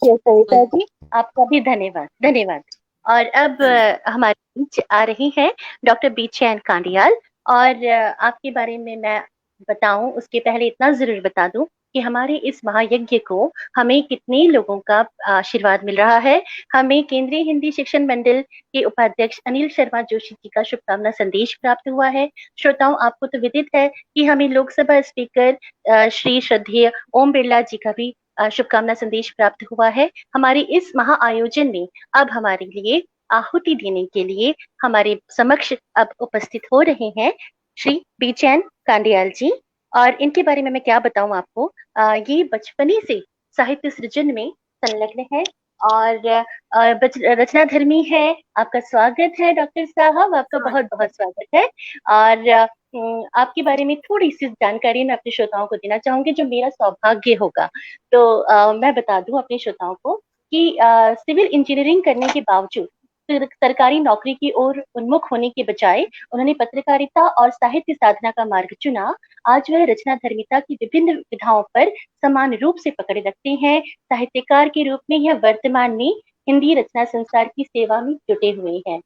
जी सविता जी, आपका भी धन्यवाद धन्यवाद। और अब हमारे बीच आ रही है डॉक्टर बीचैन कांडियाल। और आपके बारे में मैं बताऊं उसके पहले इतना जरूर बता दूं कि हमारे इस महायज्ञ को हमें कितने लोगों का आशीर्वाद मिल रहा है। हमें केंद्रीय हिंदी शिक्षण मंडल के उपाध्यक्ष अनिल शर्मा जोशी जी का शुभकामना संदेश प्राप्त हुआ है। श्रोताओं, आपको तो विदित है कि हमें लोकसभा स्पीकर श्री श्रद्धेय ओम बिरला जी का भी शुभकामना संदेश प्राप्त हुआ है। हमारे इस महा आयोजन में अब हमारे लिए आहुति देने के लिए हमारे समक्ष अब उपस्थित हो रहे हैं श्री बीचैन कांडियाल जी। और इनके बारे में मैं क्या बताऊं आपको, ये बचपने से साहित्य सृजन में संलग्न है और रचनाधर्मी है। आपका स्वागत है डॉक्टर साहब, आपका बहुत बहुत स्वागत है। और आपके बारे में थोड़ी सी जानकारी मैं अपने श्रोताओं को देना चाहूंगी, जो मेरा सौभाग्य होगा। तो मैं बता दूं अपने श्रोताओं को कि सिविल इंजीनियरिंग करने के बावजूद सरकारी नौकरी की ओर उन्मुख होने के बजाय उन्होंने पत्रकारिता और साहित्य साधना का मार्ग चुना। आज वह रचना धर्मिता की विभिन्न विधाओं पर समान रूप से पकड़ रखते हैं। साहित्यकार के रूप में यह वर्तमान में हिंदी रचना संसार की सेवा में जुटे हुए हैं।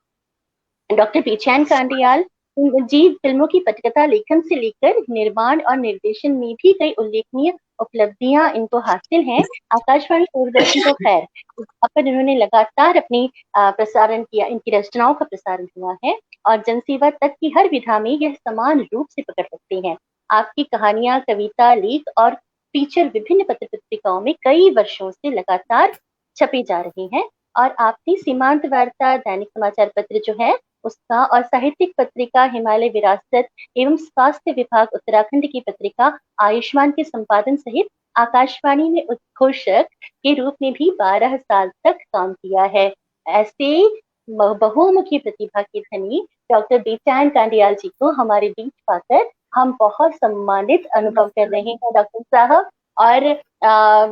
डॉक्टर बीचैन कांडियाल जी फिल्मों की पटकथा लेखन से लेकर निर्माण और निर्देशन में भी कई उल्लेखनीय उपलब्धियां इनको हासिल हैं। आकाशवाणी दूरदर्शन को खैर पर इन्होंने लगातार अपनी प्रसारण किया, इनकी रचनाओं का प्रसारण हुआ है और जनसेवा तक की हर विधा में यह समान रूप से पकड़ सकते हैं। आपकी कहानियां, कविता, लेख और फीचर विभिन्न पत्र पत्रिकाओं में कई वर्षों से लगातार छपे जा रहे हैं। और आपने सीमांत वार्ता दैनिक समाचार पत्र जो है उसका और साहित्यिक पत्रिका हिमालय विरासत एवं स्वास्थ्य विभाग उत्तराखंड की पत्रिका आयुष्मान के संपादन सहित आकाशवाणी में उद्घोषक के रूप में भी 12 साल तक काम किया है। ऐसे बहुमुखी प्रतिभा के धनी डॉक्टर बीचैन कांडियाल जी को हमारे बीच पाकर हम बहुत सम्मानित अनुभव कर रहे हैं डॉक्टर साहब। और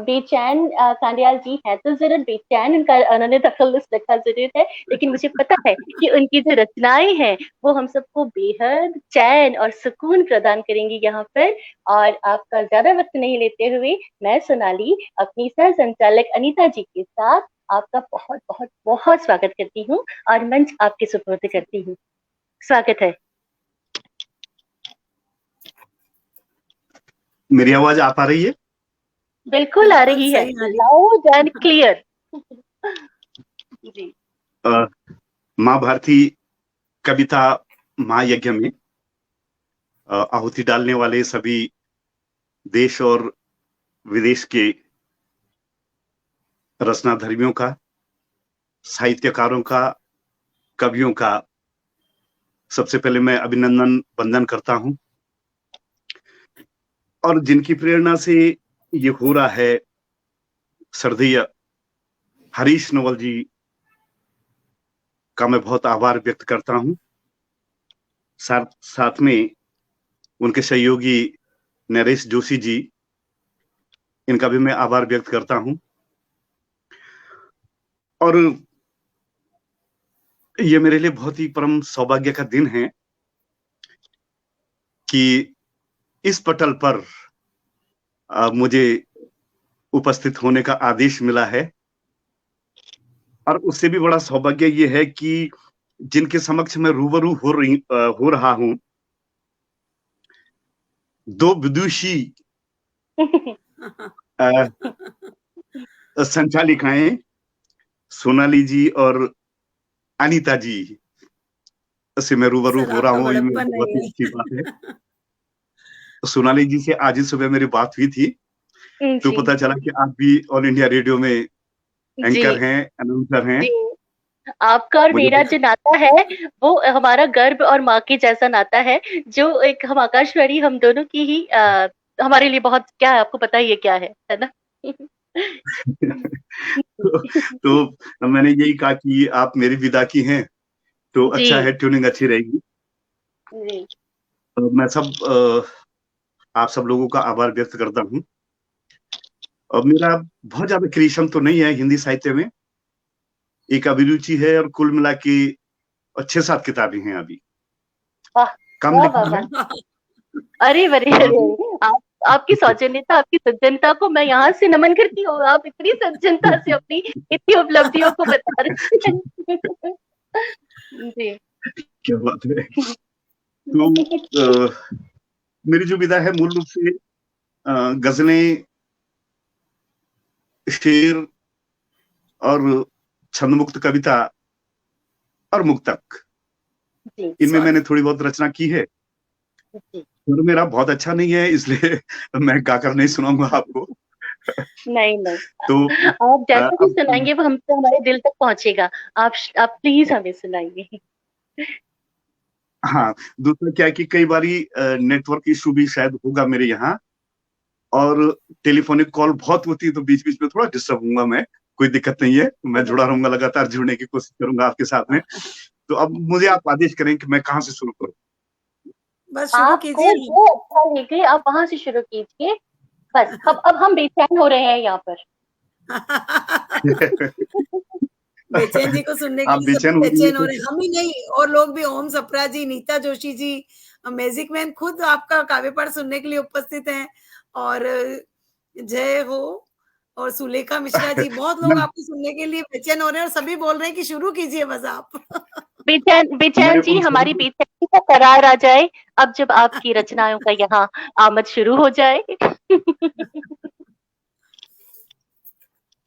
बेचैन कांडियाल जी है तो जरूर बेचैन, उनका उन्होंने तखल्लुस रखा जरूर है, लेकिन मुझे पता है कि उनकी जो रचनाएं हैं वो हम सबको बेहद चैन और सुकून प्रदान करेंगी यहाँ पर। और आपका ज्यादा वक्त नहीं लेते हुए मैं सोनाली अपनी सह संचालक अनीता जी के साथ आपका बहुत बहुत बहुत स्वागत करती हूँ और मंच आपके सुपुर्द करती हूँ। स्वागत है। मेरी आवाज आ पा रही है? बिल्कुल आ रही है, लाउड एंड क्लियर। जी। माँ भारती कविता महायज्ञ में आहुति डालने वाले सभी देश और विदेश के रचनाधर्मियों का, साहित्यकारों का, कवियों का सबसे पहले मैं अभिनंदन वंदन करता हूं। और जिनकी प्रेरणा से ये हो रहा है, श्रद्धेय हरीश नवल जी का मैं बहुत आभार व्यक्त करता हूं। साथ में उनके सहयोगी नरेश जोशी जी, इनका भी मैं आभार व्यक्त करता हूं। और ये मेरे लिए बहुत ही परम सौभाग्य का दिन है कि इस पटल पर मुझे उपस्थित होने का आदेश मिला है। और उससे भी बड़ा सौभाग्य ये है कि जिनके समक्ष मैं रूबरू हो रहा हूं, दो विदुषी संचालिकाएं सोनाली जी और अनीता जी से मैं रूबरू हो रहा हूँ। ये बहुत ही अच्छी बात है। सोनाली जी से आज ही सुबह मेरी बात हुई थी, तो पता चला कि आप भी ऑल इंडिया रेडियो में एंकर हैं, अनाउंसर हैं। आपका और मेरा जो नाता है वो हमारा गर्व और माँ के जैसा नाता है, जो एक हम आकाशवाणी हम दोनों की ही हमारे लिए बहुत, क्या है आपको पता ही है क्या है ना। तो मैंने यही कहा कि आप मेरी विदा की हैं तो अच्छा है, ट्यूनिंग अच्छी रहेगी। तो मैं आप सब लोगों का आभार व्यक्त करता हूँ। और मेरा बहुत ज्यादा क्रिएशन तो नहीं है हिंदी साहित्य में, एक अभिरुचि है और कुल मिला के 6-7 किताबें हैं अभी। कम लिखी है। अरे आपकी सौजन्यता, आपकी सज्जनता को मैं यहाँ से नमन करती हूँ। आप इतनी सज्जनता से अपनी इतनी उपलब्धियों को बता रहे हैं। जी। क्या बात है। तो मेरी जो विधा है मूल रूप से गजलें, शेर और छंदमुक्त कविता और मुक्तक, इनमें मैंने थोड़ी बहुत रचना की है। सुर मेरा बहुत अच्छा नहीं है, इसलिए मैं गाकर नहीं सुनाऊंगा आपको। नहीं नहीं, तो आप जैसा भी सुनाएंगे वो हमसे हमारे दिल तक पहुंचेगा। आप प्लीज हमें सुनाइए। हाँ, दूसरा क्या है कि कई बारी नेटवर्क इशू भी शायद होगा मेरे यहाँ, और टेलीफोनिक कॉल बहुत होती है, तो बीच बीच में थोड़ा डिस्टर्ब होऊंगा मैं। कोई दिक्कत नहीं है, मैं जुड़ा रहूंगा, लगातार जुड़ने की कोशिश करूंगा आपके साथ में। तो अब मुझे आप आदेश करें कि मैं कहाँ से शुरू करूँ। बस शुरू कीजिए, जो अच्छा लगे आप वहां से शुरू कीजिए। बस अब हम बेचैन हो रहे हैं यहाँ पर। बेचैन जी को सुनने के लिए सभी बेचैन हो रहे हैं, हम ही नहीं और लोग भी। ओम सप्रा जी, नीता जोशी जी, मैजिक मैन खुद आपका काव्य पाठ सुनने के लिए उपस्थित हैं, और जय हो और सुलेखा मिश्रा जी, बहुत लोग आपको सुनने के लिए बेचैन हो रहे हैं, और सभी बोल रहे हैं कि शुरू कीजिए बस आप। बेचैन जी, हमारी बेचैनी का करार आ जाए अब, जब आपकी रचनाओं का यहाँ आमद शुरू हो जाए।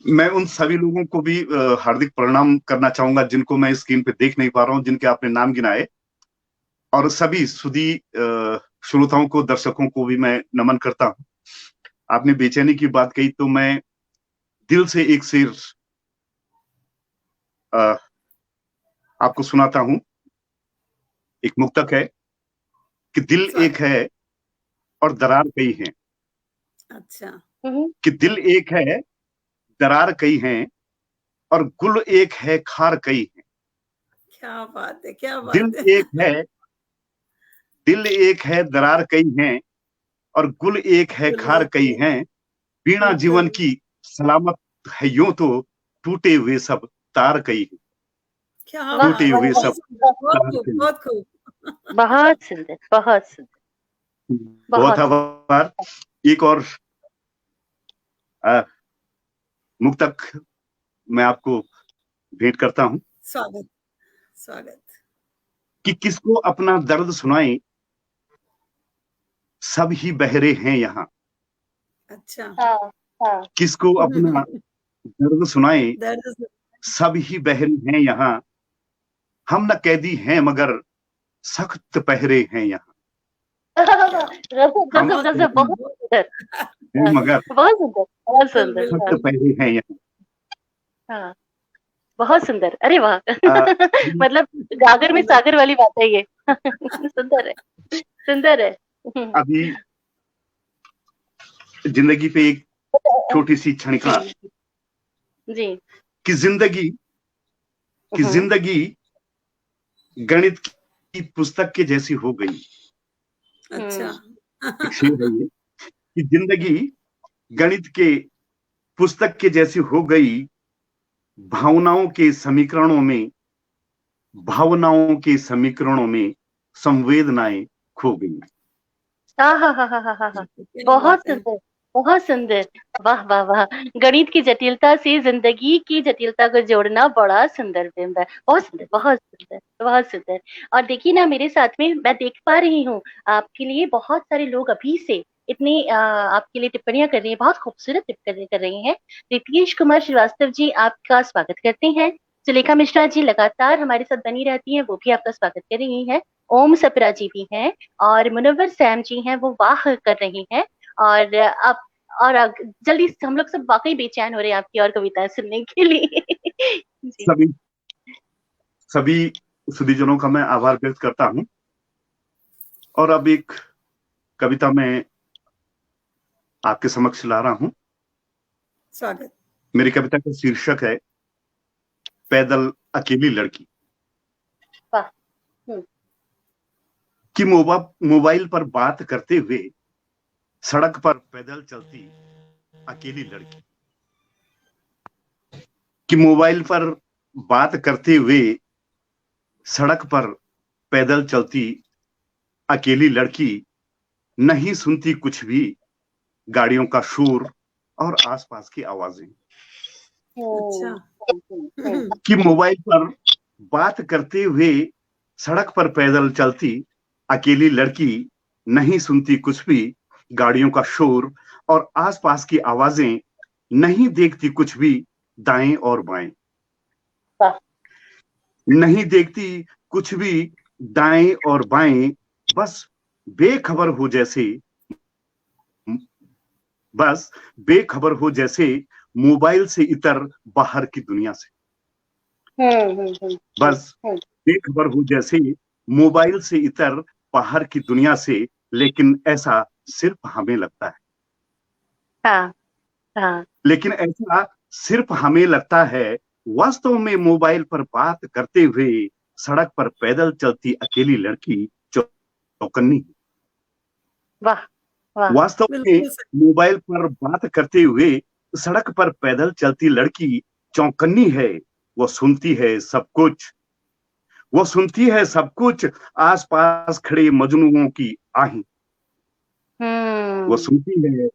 मैं उन सभी लोगों को भी हार्दिक प्रणाम करना चाहूंगा जिनको मैं स्क्रीन पे देख नहीं पा रहा हूँ, जिनके आपने नाम गिनाए, और सभी सुधी श्रोताओं को, दर्शकों को भी मैं नमन करता हूँ। आपने बेचैनी की बात कही तो मैं दिल से एक शेर आपको सुनाता हूँ। एक मुक्तक है कि दिल एक है और दरार कई हैं। अच्छा। कि दिल एक है, दरार कई हैं, और गुल एक है, खार कई हैं। क्या बात है, क्या बात दिल एक है, दिल एक है, दरार कई हैं, और गुल एक है, खार कई हैं। वीणा जीवन की सलामत है, यूं तो टूटे हुए सब तार कई हैं। टूटे हुए सब तार कई। बहुत खूब, बहुत सुंदर, बहुत सुंदर, बहुत आभार। एक और मुक्तक मैं आपको भेंट करता हूं। स्वागत, स्वागत। कि किसको अपना दर्द सुनाए, सब ही बहरे हैं यहाँ। अच्छा। किसको अपना दर्द सुनाए, सब ही बहरे हैं यहाँ। हम न कैदी हैं मगर सख्त पहरे हैं यहाँ। बहुत सुंदर, मगर बहुत सुंदर, बहुत सुंदर, सख्त पहरे हैं यहाँ। हाँ, बहुत सुंदर। अरे वाह। मतलब गागर में सागर वाली बात है ये। सुंदर है, सुंदर है। अभी जिंदगी पे एक छोटी सी क्षणिका जी। कि जिंदगी गणित की पुस्तक के जैसी हो गई। अच्छा। शेर है ये कि जिंदगी गणित के पुस्तक के जैसी हो गई। भावनाओं के समीकरणों में संवेदनाएं खो गई। बहुत सुंदर, बहुत सुंदर। वाह वाह वाह। गणित की जटिलता से जिंदगी की जटिलता को जोड़ना बड़ा सुंदर बिंब है। बहुत सुंदर, बहुत सुंदर, बहुत सुंदर। और देखिए ना, मेरे साथ में मैं देख पा रही हूँ आपके लिए बहुत सारे लोग अभी से इतनी आपके लिए टिप्पणियां कर रही हैं, बहुत खूबसूरत टिप्पणी कर रही हैं। रितेश कुमार श्रीवास्तव जी आपका स्वागत करते हैं। सुलेखा मिश्रा जी लगातार हमारे साथ बनी रहती हैं, वो भी आपका स्वागत कर रही हैं। ओम सप्रा जी भी हैं, और मुनव्वर सैम जी हैं, वो वाह कर रही हैं। और आप और जल्दी हम लोग सब वाकई बेचैन हो रहे हैं आपकी और कविताएं सुनने के लिए। सभी सुधीजनों का मैं आभार व्यक्त करता हूं। और अब एक कविता मैं आपके समक्ष ला रहा हूं। स्वागत। मेरी कविता का शीर्षक है पैदल अकेली लड़की। कि मोबाइल पर बात करते हुए सड़क पर पैदल चलती अकेली लड़की। कि मोबाइल पर बात करते हुए सड़क पर पैदल चलती अकेली लड़की। नहीं सुनती कुछ भी, गाड़ियों का शोर और आसपास की आवाजें। अच्छा। कि मोबाइल पर बात करते हुए सड़क पर पैदल चलती अकेली लड़की नहीं सुनती कुछ भी, गाड़ियों का शोर और आसपास की आवाजें, नहीं देखती कुछ भी दाएं और बाएं, नहीं देखती कुछ भी दाएं और बाएं, बस बेखबर हो जैसे, बस बेखबर हो जैसे मोबाइल से इतर बाहर की दुनिया से। बस बेखबर हो जैसे मोबाइल से इतर बाहर की दुनिया से, लेकिन ऐसा सिर्फ हमें लगता है। हाँ, हाँ। लेकिन ऐसा सिर्फ हमें लगता है, वास्तव में मोबाइल पर बात करते हुए सड़क पर पैदल चलती अकेली लड़की चौकन्नी। वाह, वाह। वास्तव में मोबाइल पर बात करते हुए सड़क पर पैदल चलती लड़की चौकन्नी है। वो सुनती है सब कुछ, वो सुनती है सब कुछ, आसपास खड़े मजनुओं की आहें। वो सुनती है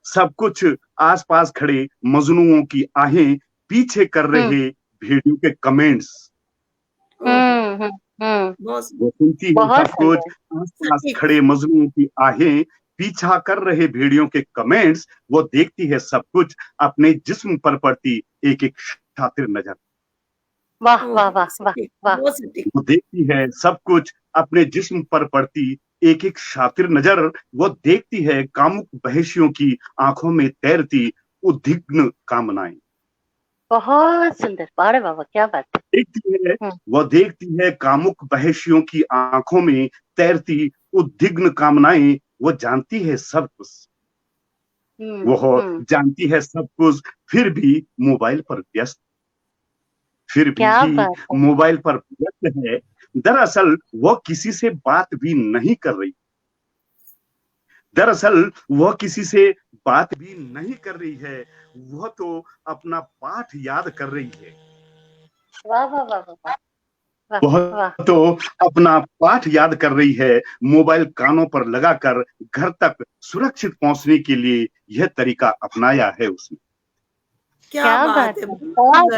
सब कुछ, आसपास खड़े मजनुओं की आहें, पीछे कर रहे वीडियो के कमेंट्स। वो सुनती है सब कुछ, आसपास खड़े मजनुओं की आहें, पीछा कर रहे वीडियो के कमेंट्स। वो देखती है सब कुछ, अपने जिस्म पर पड़ती एक एक शातिर नजर। वाह वाह वाह वाह वाह। वो देखती है सब कुछ, अपने जिस्म पर पड़ती एक एक शातिर नजर। वो देखती है कामुक बहशियों की आंखों में तैरती उद्विग्न कामनाएं। बहुत सुंदर, वाह वाह वाह, क्या बात देखती है, वो देखती है कामुक बहशियों की आंखों में तैरती उद्विग्न कामनाएं। वो जानती है सब कुछ, वो जानती है सब कुछ, फिर भी मोबाइल पर व्यस्त, फिर भी मोबाइल पर व्यस्त है। दरअसल वो किसी से बात भी नहीं कर रही, दरअसल वह किसी से बात भी नहीं कर रही है, वह तो अपना पाठ याद कर रही है। वाह वाह वाह वाह। वह तो अपना पाठ याद कर रही है, मोबाइल कानों पर लगाकर घर तक सुरक्षित पहुंचने के लिए यह तरीका अपनाया है उसने। क्या बात है, बहुत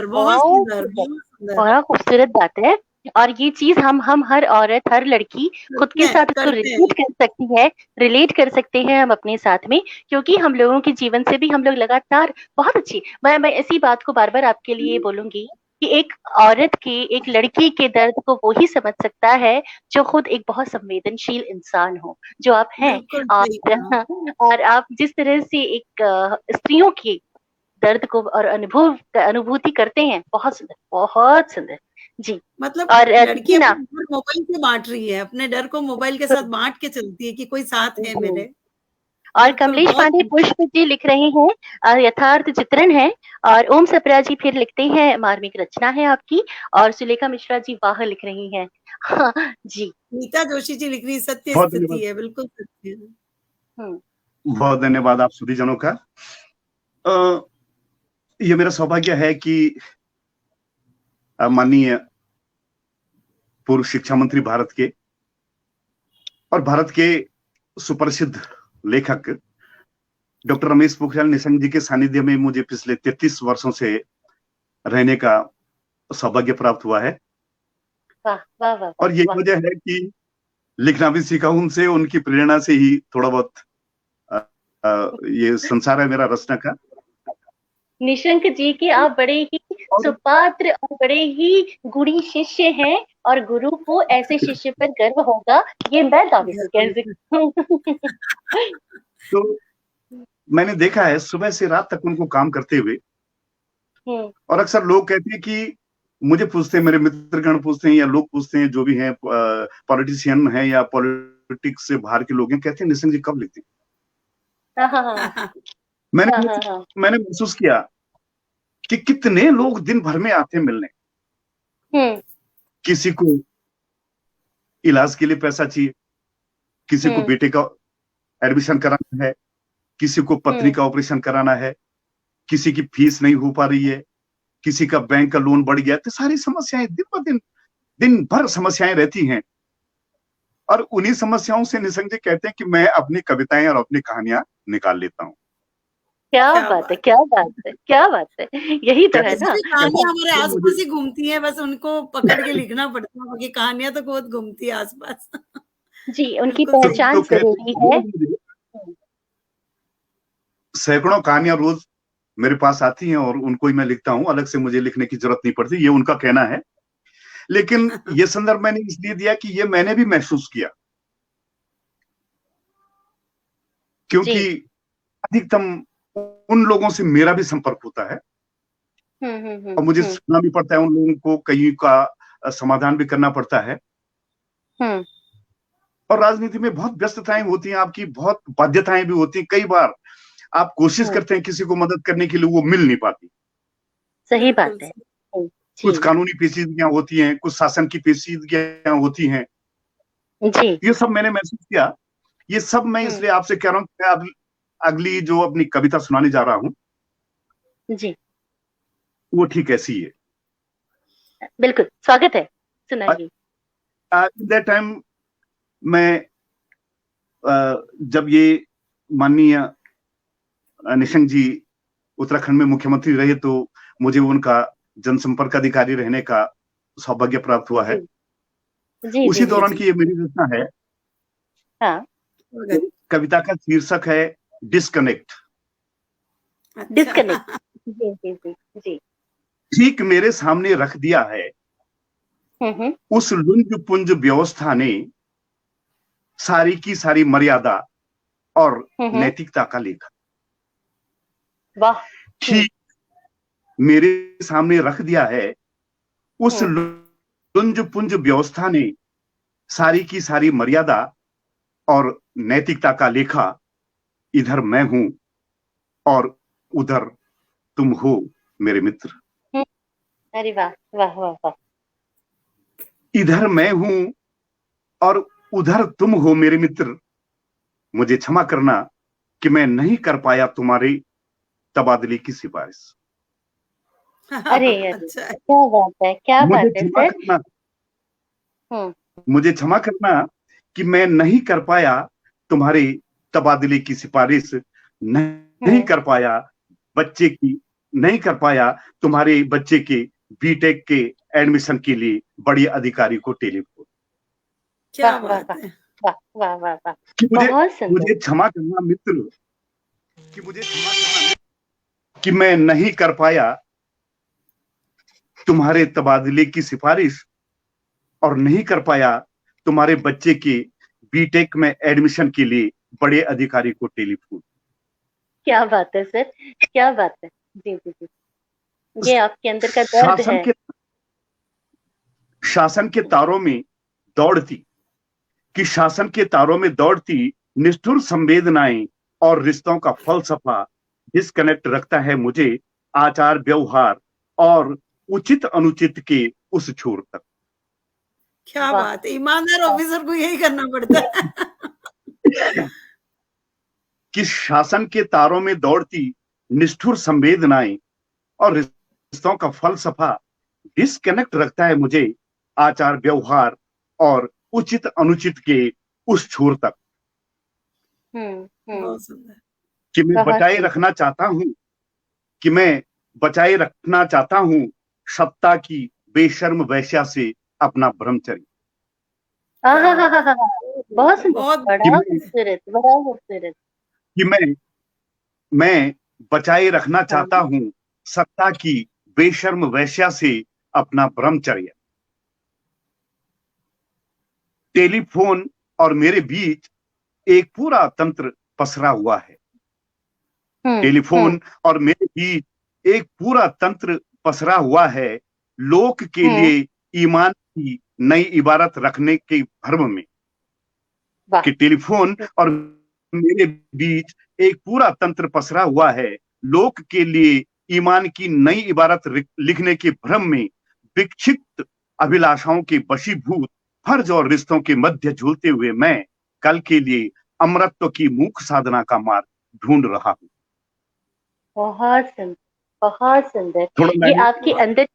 खूबसूरत बात है। और ये चीज हम हर औरत, हर लड़की खुद के साथ इसको रिलेट कर सकती है, रिलेट कर सकते हैं हम अपने साथ में, क्योंकि हम लोगों के जीवन से भी हम लोग लगातार बहुत अच्छी, मैं इसी बात को बार बार आपके लिए बोलूंगी कि एक औरत के, एक लड़की के दर्द को वो ही समझ सकता है जो खुद एक बहुत संवेदनशील इंसान हो, जो आप हैं। और आप जिस तरह से एक स्त्रियों की दर्द को और अनुभूति करते हैं, बहुत सुंदर, बहुत सुंदर जी। मतलब और लड़की मोबाइल से बांट रही है, अपने डर को मोबाइल के साथ बांट के चलती है कि कोई साथ है मेरे। और कमलेश पांडे पुष्प जी लिख रहे हैं यथार्थ चित्रण है, और ओम सप्रा जी फिर लिखते हैं मार्मिक रचना है आपकी, और सुलेखा मिश्रा जी वाह लिख रही हैं। हाँ, जी। नीता जोशी जी लिख रही सत्य स्थिति है, बिल्कुल सत्य है। बहुत धन्यवाद आप सभी जनों का। ये मेरा सौभाग्य है कि माननीय पूर्व शिक्षा मंत्री भारत के और भारत के सुप्रसिद्ध लेखक डॉक्टर रमेश पोखरियाल निशंक जी के सानिध्य में मुझे पिछले 33 वर्षों से रहने का सौभाग्य प्राप्त हुआ है। वाह वाह वाह। और ये वजह है कि लिखना भी सीखा उनसे, उनकी प्रेरणा से ही थोड़ा बहुत ये संसार है मेरा रचना का। निशंक जी के आप बड़े ही सुपात्र और बड़े ही गुणी शिष्य हैं, और गुरु को ऐसे शिष्य पर गर्व होगा, ये मैं दावे से कह सकती हूँ। तो मैंने देखा है सुबह से रात तक उनको काम करते हुए, और अक्सर लोग कहते हैं कि मुझे पूछते हैं, मेरे मित्रगण पूछते हैं या लोग पूछते हैं जो भी हैं, पॉलिटिशियन हैं या पॉलिटिक्स से बाहर के लोग हैं, कहते हैं निशंक जी कब लिखते हैं। मैंने महसूस किया कि कितने लोग दिन भर में आते हैं मिलने, किसी को इलाज के लिए पैसा चाहिए, किसी को बेटे का एडमिशन कराना है, किसी को पत्नी का ऑपरेशन कराना है, किसी की फीस नहीं हो पा रही है, किसी का बैंक का लोन बढ़ गया, तो सारी समस्याएं दिन ब दिन, दिन भर समस्याएं रहती हैं। और उन्हीं समस्याओं से निशंक जी कहते हैं कि मैं अपनी कविताएं और अपनी कहानियां निकाल लेता हूँ। क्या बात है, क्या बात है, क्या बात है, यही तो है ना। कहानियां हमारे आसपास ही घूमती हैं, बस उनको पकड़ के लिखना पड़ता है, बाकी कहानियां तो बहुत घूमती है आसपास। जी, उनकी पहचान जरूरी है। सैकड़ों कहानियां रोज मेरे पास आती हैं और उनको ही मैं लिखता हूँ, अलग से मुझे लिखने की जरूरत नहीं पड़ती, ये उनका कहना है। लेकिन ये संदर्भ मैंने इसलिए दिया कि ये मैंने भी महसूस किया, क्योंकि अधिकतम उन लोगों से मेरा भी संपर्क होता है और मुझे सुनना भी पड़ता है, उन लोगों को कहीं का समाधान भी करना पड़ता है। और राजनीति में बहुत व्यस्तताएं होती हैं, आपकी बहुत बाध्यताएं भी होती हैं। कई बार आप कोशिश करते हैं किसी को मदद करने के लिए, वो मिल नहीं पाती। सही बात है। कुछ कानूनी पेचीदगियां होती हैं, कुछ शासन की पेचीदगियां होती हैं। जी, ये सब मैंने महसूस किया। ये सब मैं इसलिए आपसे कह रहा हूँ कि मैं अगली जो अपनी कविता सुनाने जा रहा हूँ जी, वो ठीक ऐसी है। बिल्कुल, स्वागत है, सुनाइए। दैट टाइम मैं जब ये माननीय निशंक जी उत्तराखंड में मुख्यमंत्री रहे तो मुझे उनका जनसंपर्क अधिकारी रहने का सौभाग्य प्राप्त हुआ है। उसी दौरान की ये मेरी रचना है। हाँ। कविता का शीर्षक है डिस्कनेक्ट। डिस्कनेक्ट। जी जी जी जी। ठीक मेरे सामने रख दिया है उस लुंज पुंज व्यवस्था ने सारी की सारी मर्यादा और नैतिकता का लेखा। वाह। ठीक मेरे सामने रख दिया है उस लुंज पुंज व्यवस्था ने सारी की सारी मर्यादा और नैतिकता का लेखा। इधर मैं हूं और उधर तुम हो मेरे मित्र। अरे वाह वाह वाह वाह। इधर मैं हूं और उधर तुम हो मेरे मित्र। मुझे क्षमा करना कि मैं नहीं कर पाया तुम्हारी तबादले की सिफारिश। अरे अच्छा, क्या बात है, क्या बात है सर। मुझे क्षमा करना कि मैं नहीं कर पाया तुम्हारी तबादले की सिफारिश, नहीं कर पाया बच्चे की, नहीं कर पाया तुम्हारे बच्चे के बीटेक के एडमिशन के लिए बड़ी अधिकारी को टेलीफोन। क्या बात है। वाह वाह वाह वाह। कि मुझे क्षमा करना मित्र, कि मुझे क्षमा करना कि मैं नहीं कर पाया तुम्हारे तबादले की सिफारिश और नहीं कर पाया तुम्हारे बच्चे के बीटेक में एडमिशन के लिए बड़े अधिकारी को टेलीफोन। क्या बात है सर, क्या बात है। जी जी जी, ये आपके अंदर का दर्द है। शासन के तारों में दौड़ती, कि शासन के तारों में दौड़ती निष्ठुर संवेदनाएं और रिश्तों का फलसफा डिस्कनेक्ट रखता है मुझे आचार व्यवहार और उचित अनुचित के उस छोर तक। क्या बात है, ईमानदार ऑफिसर को यही करना पड़ता है। कि शासन के तारों में दौड़ती निष्ठुर संवेदनाएं और रिश्तों का फलसफा डिस्कनेक्ट रखता है मुझे आचार व्यवहार और उचित अनुचित के उस छोर तक। कि मैं बचाए रखना चाहता हूं, कि मैं बचाए रखना चाहता हूं सत्ता की बेशर्म वैश्या से अपना ब्रह्मचर्य। बहुत बड़ा खूबसूरत, बड़ा खूबसूरत। कि मैं बचाए रखना चाहता हूं सत्ता की बेशर्म वैश्या से अपना ब्रह्मचर्य। टेलीफोन और मेरे बीच एक पूरा तंत्र पसरा हुआ है। टेलीफोन और मेरे बीच एक पूरा तंत्र पसरा हुआ है लोक के लिए ईमान की नई इबारत रखने के भ्रम में। कि टेलीफोन और मेरे बीच एक पूरा तंत्र पसरा हुआ है लोक के लिए ईमान की नई इबारत लिखने के भ्रम में। विक्षिप्त अभिलाषाओं के वशीभूत फर्ज और रिश्तों के मध्य झूलते हुए मैं कल के लिए अमरत्व की मुख साधना का मार्ग ढूंढ रहा हूं। बहुत सुंदर, बहुत सुंदर। ये आपके अंदर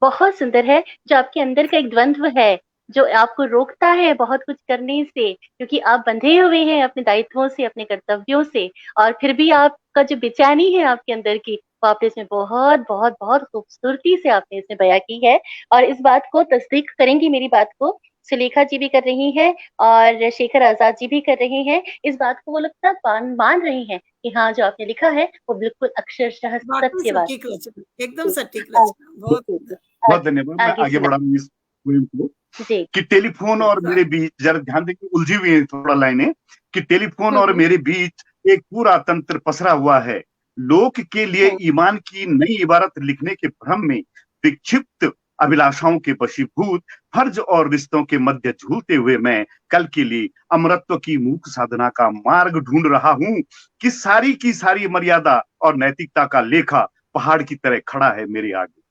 बहुत सुंदर है, जो आपके अंदर का एक द्वंद्व है जो आपको रोकता है बहुत कुछ करने से, क्योंकि आप बंधे हुए हैं अपने दायित्वों से, अपने कर्तव्यों से, और फिर भी आपका जो बेचैनी है आपके अंदर की, वो आपने इसमें बहुत बहुत बहुत खूबसूरती से आपने इसमें बयां की है। और इस बात को तस्दीक करेंगी मेरी बात को, सुलेखा जी भी कर रही हैं और शेखर आजाद जी भी कर रहे हैं। इस बात को वो लगता मान रहे हैं कि हाँ, जो आपने लिखा है वो बिल्कुल अक्षरशः वाकई सत्य बात सटीक रचना, एकदम है। सटीक रचना, बहुत सुंदर। बहुत धन्यवाद। मैं आगे आगे सुना बढ़ा इस पोएम को जी। कि टेलीफोन और मेरे बीच, जरा ध्यान दें, उलझी हुई है थोड़ा लाइनें, कि टेलीफोन और मेरे बीच एक पूरा तंत्र पसरा हुआ है। लोक के लिए ईमान की नई इबारत लिखने के भ्रम में विक्षिप्त अभिलाषाओं के वशीभूत, फर्ज और रिश्तों के मध्य झूलते हुए मैं कल के लिए अमरत्व की मूक साधना का मार्ग ढूंढ रहा हूं कि सारी की सारी मर्यादा और नैतिकता का लेखा पहाड़ की तरह खड़ा है मेरे आगे।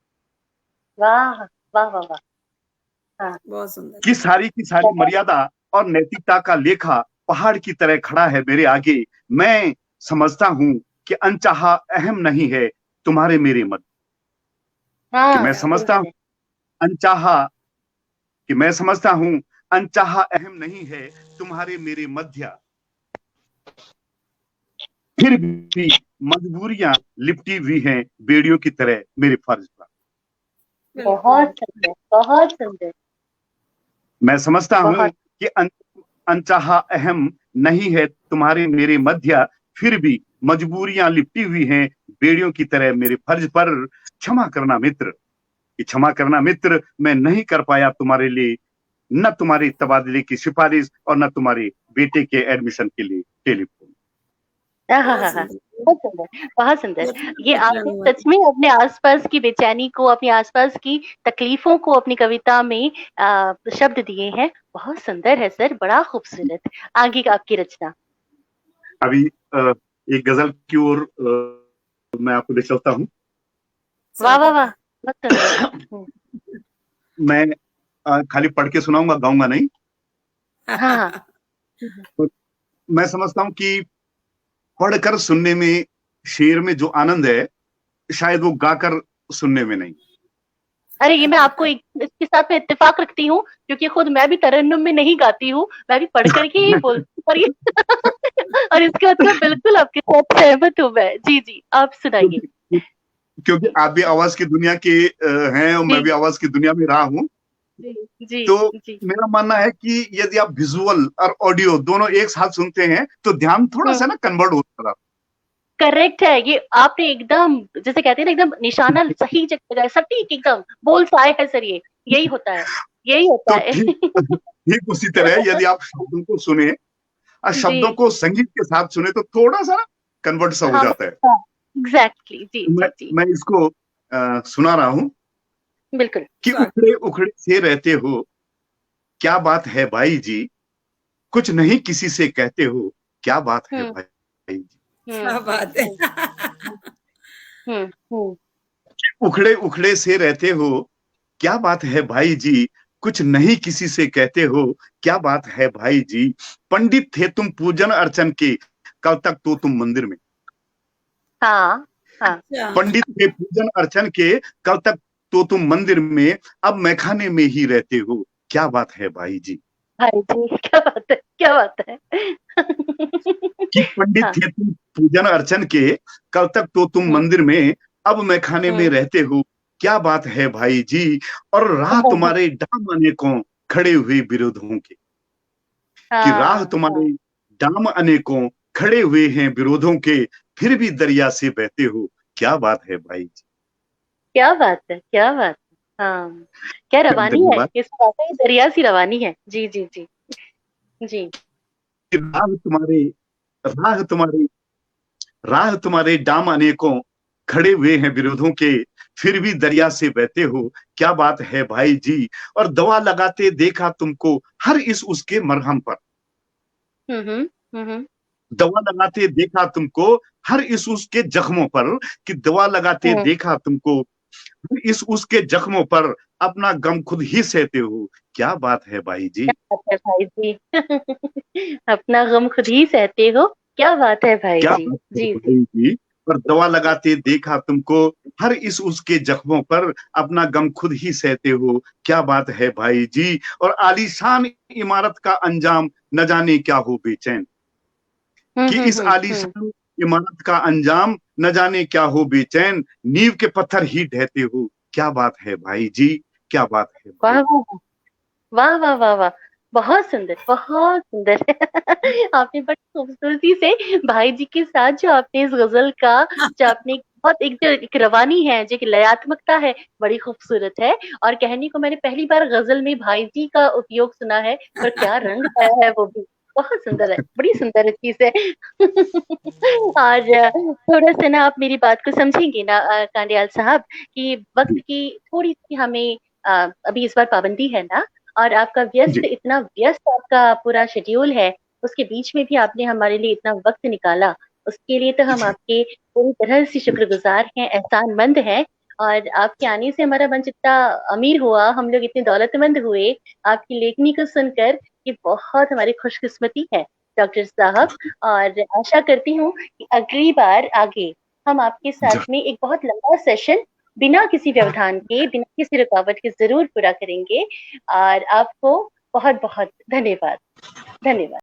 वाह वाह वाह वाह, हाँ, बहुत सुंदर। कि सारी की सारी मर्यादा और नैतिकता का लेखा पहाड़ की तरह खड़ा है मेरे आगे। मैं समझता हूं कि अनचाहा अहम नहीं है तुम्हारे मेरे मध्य। कि मैं समझता हूं अनचाहा कि मैं समझता हूं अनचाहा अहम नहीं है तुम्हारे मेरे मध्य, फिर भी मजबूरियां लिपटी हुई हैं बेड़ियों की तरह मेरे फर्ज पर। बहुत सुंदर, बहुत सुंदर। मैं समझता हूं कि अनचाहा अहम नहीं है तुम्हारे मेरे मध्य, फिर भी मजबूरियां लिपटी हुई हैं बेड़ियों की तरह मेरे फर्ज पर। क्षमा करना मित्र, क्षमा करना मित्र, मैं नहीं कर पाया तुम्हारे लिए न तुम्हारे तबादले की सिफारिश और न तुम्हारे बेटे के एडमिशन के लिए टेलीफोन। बहुत सुंदर, बहुत सुंदर। ये आपने सच में अपने आसपास की बेचैनी को, अपने आसपास की तकलीफों को अपनी कविता में शब्द दिए हैं। बहुत सुंदर है सर, बड़ा खूबसूरत। आगे आपकी रचना। अभी एक गजल की ओर मैं आपको ले चलता हूँ। वाह वाह वाह, बहुत सुंदर। मैं खाली पढ़ के सुनाऊंगा, गाऊंगा नहीं। हाँ। तो मैं समझता हूँ कि पढ़कर सुनने में, शेर में जो आनंद है, शायद वो गाकर सुनने में नहीं। अरे ये मैं आपको इसके साथ में इत्तेफाक रखती हूँ, क्योंकि खुद मैं भी तरन्नुम में नहीं गाती हूँ, मैं भी पढ़ करके ही बोलती हूँ। और इसके बाद मैं बिल्कुल आपके साथ सहमत हूँ मैं। जी जी, आप सुनाइए। क्योंकि आप भी आवाज की दुनिया के हैं और मैं भी आवाज की दुनिया में रहा हूँ। तो मेरा मानना है कि यदि आप विजुअल और ऑडियो दोनों एक साथ सुनते हैं तो ध्यान थोड़ा सा ना कन्वर्ट होता है। करेक्ट है, ये आपने एकदम, जैसे कहते हैं ना, एकदम निशाना सही जगह लगाया, सटीक एकदम बोल साए है सर। ये यही होता है, यही होता है। ठीक उसी तरह यदि आप शब्दों को सुने और शब्दों को संगीत के साथ सुने तो थोड़ा सा कन्वर्ट सा हो जाता है। एग्जैक्टली। जी जी। मैं इसको सुना रहा हूँ। बिल्कुल। कि उखड़े उखड़े से रहते हो, क्या बात है भाई जी, कुछ नहीं किसी से कहते हो, क्या बात है भाई जी। क्या बात है। उखड़े उखड़े से रहते हो, क्या बात है भाई जी, कुछ नहीं किसी से कहते हो, क्या बात है भाई जी। पंडित थे तुम पूजन अर्चन के, कल तक तो तुम मंदिर में। हाँ हाँ। पंडित थे पूजन अर्चन के, कल तक तो तुम मंदिर में, अब मैखाने में ही रहते हो, क्या बात है भाई जी। भाई जी, क्या बात है, क्या बात है। कि पंडित थे तुम पूजन अर्चन के, कल तक तो तुम मंदिर में, अब मैखाने में रहते हो, क्या बात है भाई जी। और राह तुम्हारे डाम अनेकों खड़े हुए विरोधों के, कि राह तुम्हारे डाम अनेकों खड़े हुए हैं विरोधों के, फिर भी दरिया से बहते हो, क्या बात है भाई जी। क्या बात है, क्या बात है। हाँ, क्या रवानी है, इस वाकई दरिया सी रवानी है। जी जी जी जी। राह तुम्हारे डाम अनेकों खड़े हुए हैं विरोधों के, फिर भी दरिया से बहते हो, क्या बात है भाई जी। और दवा लगाते देखा तुमको हर इस उसके मरहम पर, दवा लगाते देखा तुमको हर इस उसके जख्मों पर, कि दवा लगाते देखा तुमको हर इस उसके जख्मों पर, अपना गम खुद ही सहते हो, क्या बात है भाई जी। क्या बात है भाई जी। अपना गम खुद ही सहते हो, क्या बात है भाई जी। जी जी। और दवा लगाते देखा तुमको, हर इस उसके जख्मों पर अपना गम खुद ही सहते हो। क्या बात है भाई जी। और आलीशान इमारत का अंजाम न जाने क्या हो बेचैन, कि इस आलीशान इमारत का अंजाम न जाने क्या हो बेचैन, नींव के पत्थर ही ढहते हो। क्या बात है भाई जी, क्या बात है भाई। वाह वाह वाह वाह, बहुत सुंदर, बहुत सुंदर। आपने बड़ी खूबसूरती से भाई जी के साथ जो आपने इस गजल का, जो आपने बहुत एक रवानी है, जो एक लयात्मकता है, बड़ी खूबसूरत है। और कहने को मैंने पहली बार गजल में भाई जी का उपयोग सुना है, पर क्या रंग आया है वो भी, बहुत सुंदर है, बड़ी सुंदर चीज है। और थोड़ा सा ना आप मेरी बात को समझेंगे ना कांडियाल साहब, कि वक्त की थोड़ी सी हमें अभी इस बार पाबंदी है ना, और आपका इतना व्यस्त आपका पूरा शेड्यूल है, उसके बीच में भी आपने हमारे लिए इतना वक्त निकाला, उसके लिए तो हम आपके पूरी तरह से शुक्रगुजार हैं, एहसानमंद हैं। और आपके आने से हमारा मन जितना अमीर हुआ, हम लोग इतने दौलतमंद हुए आपकी लेखनी को सुनकर, ये बहुत हमारी खुशकिस्मती है डॉक्टर साहब। और आशा करती हूँ कि अगली बार आगे हम आपके साथ में एक बहुत लंबा सेशन बिना किसी व्यवधान के, बिना किसी रुकावट के जरूर पूरा करेंगे। और आपको बहुत बहुत धन्यवाद, धन्यवाद।